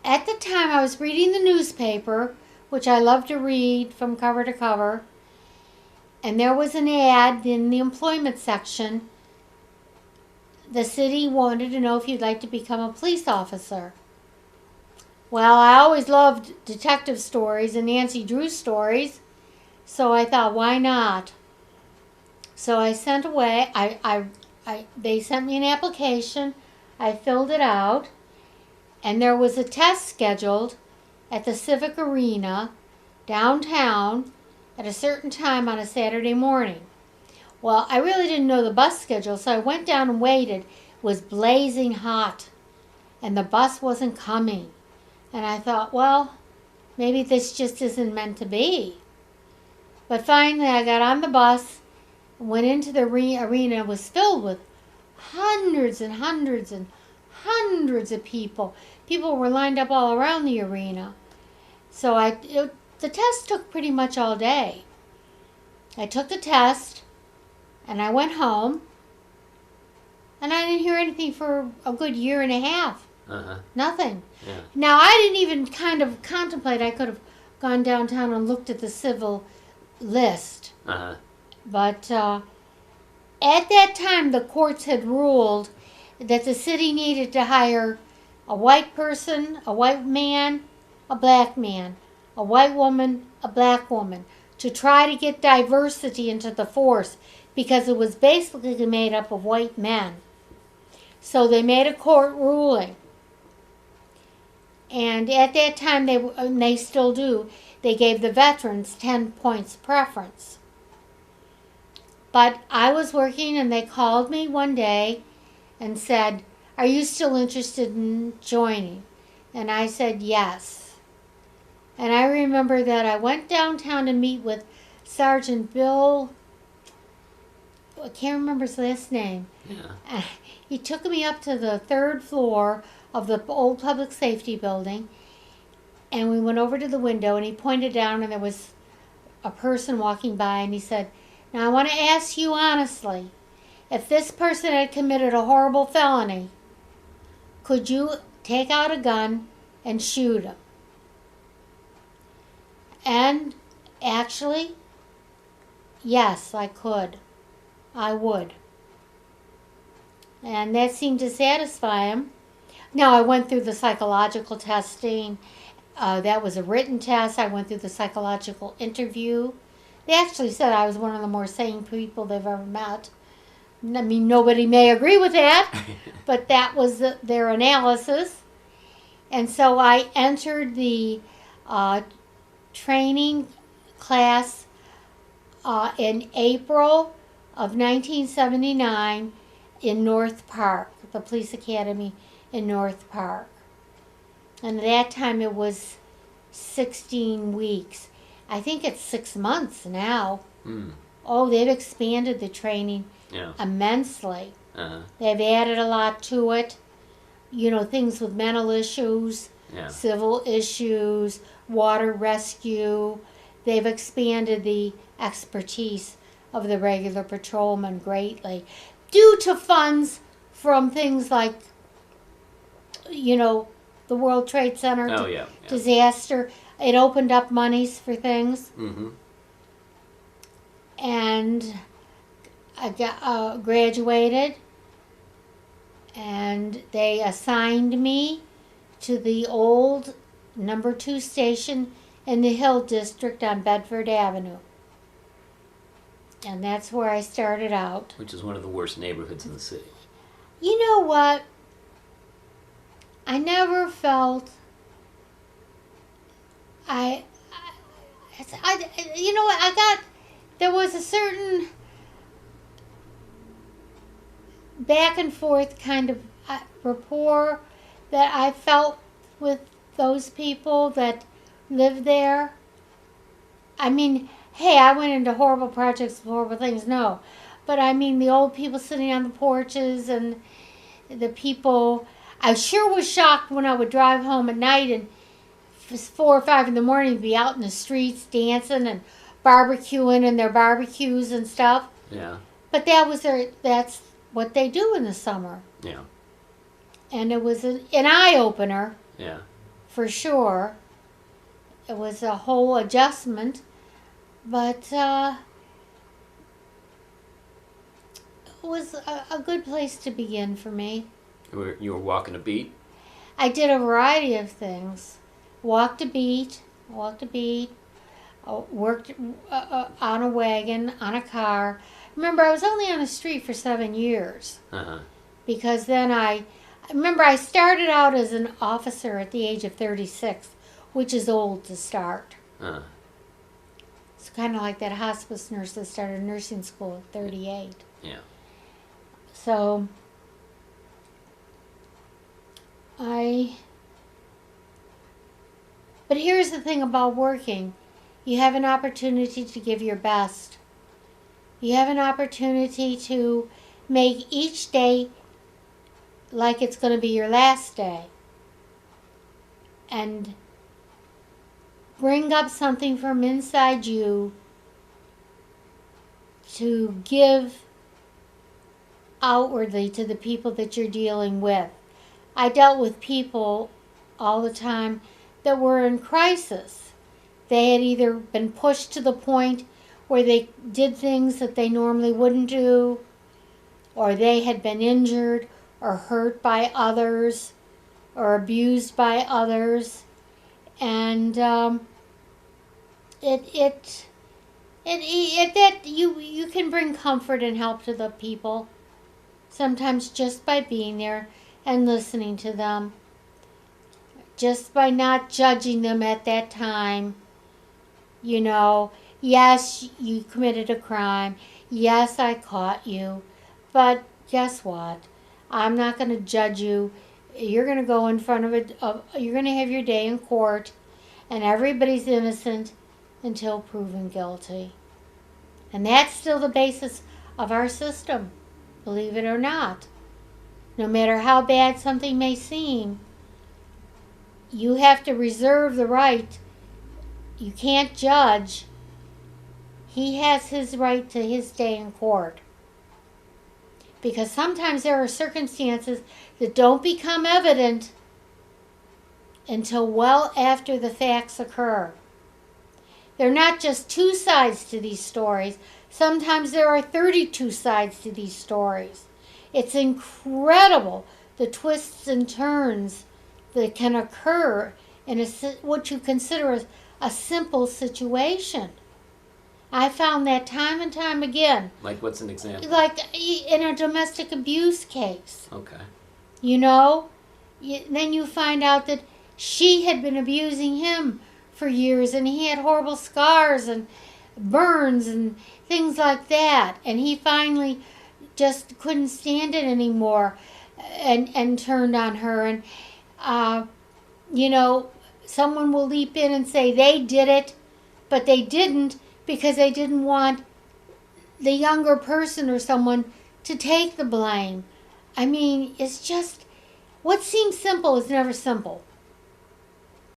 at the time I was reading the newspaper, which I love to read from cover to cover, and there was an ad in the employment section. The city wanted to know if you'd like to become a police officer. Well, I always loved detective stories and Nancy Drew stories, so I thought, why not? So I sent away, they sent me an application, I filled it out, and there was a test scheduled at the Civic Arena downtown at a certain time on a Saturday morning. Well, I really didn't know the bus schedule, so I went down and waited. It was blazing hot, and the bus wasn't coming. And I thought, well, maybe this just isn't meant to be. But finally, I got on the bus, went into the arena. It was filled with hundreds and hundreds and hundreds of people. People were lined up all around the arena. So the test took pretty much all day. I took the test, and I went home, and I didn't hear anything for a good year and a half. Nothing. Yeah. Now, I didn't even kind of contemplate. I could have gone downtown and looked at the civil list. But at that time, the courts had ruled that the city needed to hire a white person, a white man, a black man, a white woman, a black woman, to try to get diversity into the force, because it was basically made up of white men. So they made a court ruling. And at that time, they still do, they gave the veterans 10 points preference. But I was working, and they called me one day and said, "Are you still interested in joining?" And I said yes. And I remember that I went downtown to meet with Sergeant Bill, I can't remember his last name. Yeah. He took me up to the 3rd floor of the old public safety building, and we went over to the window, and he pointed down, and there was a person walking by, and he said, "Now I want to ask you honestly, if this person had committed a horrible felony, could you take out a gun and shoot him?" And actually, yes, I could. I would. And that seemed to satisfy him. Now, I went through the psychological testing. That was a written test. I went through the psychological interview. They actually said I was one of the more sane people they've ever met. I mean, nobody may agree with that, but that was their analysis. And so I entered the training class in April of 1979 in North Park, the police academy in North Park. And at that time it was 16 weeks. I think it's 6 months now. Oh, they've expanded the training immensely. They've added a lot to it. You know, things with mental issues, civil issues, water rescue. They've expanded the expertise of the regular patrolmen greatly, due to funds from things like, you know, the World Trade Center disaster. It opened up monies for things. And I got graduated, and they assigned me to the old number 2 station in the Hill District on Bedford Avenue. And that's where I started out. Which is one of the worst neighborhoods in the city. You know what? I never felt... you know what? There was a certain back and forth kind of rapport that I felt with those people that lived there. I mean, hey, I went into horrible projects, horrible things, no. But I mean, the old people sitting on the porches and the people... I sure was shocked when I would drive home at night and it was 4 or 5 in the morning, be out in the streets dancing and barbecuing in their barbecues and stuff. Yeah. But that's what they do in the summer. Yeah. And it was an eye-opener for sure. It was a whole adjustment, but it was a good place to begin for me. You were walking a beat? I did a variety of things. Walked a beat, worked on a wagon, on a car. Remember, I was only on the street for 7 years. Uh-huh. Because then I started out as an officer at the age of 36, which is old to start. Uh-huh. It's kind of like that hospice nurse that started nursing school at 38. Yeah. So but here's the thing about working. You have an opportunity to give your best. You have an opportunity to make each day like it's going to be your last day. And bring up something from inside you to give outwardly to the people that you're dealing with. I dealt with people all the time that were in crisis. They had either been pushed to the point where they did things that they normally wouldn't do, or they had been injured or hurt by others or abused by others. And you can bring comfort and help to the people, sometimes just by being there and listening to them, just by not judging them at that time. You know, yes, you committed a crime. Yes, I caught you. But guess what? I'm not going to judge you. You're going to go in front of it. You're going to have your day in court, and everybody's innocent until proven guilty. And that's still the basis of our system, believe it or not. No matter how bad something may seem, you have to reserve the right. You can't judge. He has his right to his day in court. Because sometimes there are circumstances that don't become evident until well after the facts occur. There are not just two sides to these stories. Sometimes there are 32 sides to these stories. It's incredible the twists and turns that can occur in what you consider a simple situation. I found that time and time again. Like, what's an example? Like in a domestic abuse case. Okay. You know, then you find out that she had been abusing him for years, and he had horrible scars and burns and things like that. And he finally just couldn't stand it anymore and turned on her. And, you know, someone will leap in and say they did it, but they didn't, because they didn't want the younger person or someone to take the blame. I mean, it's just, what seems simple is never simple.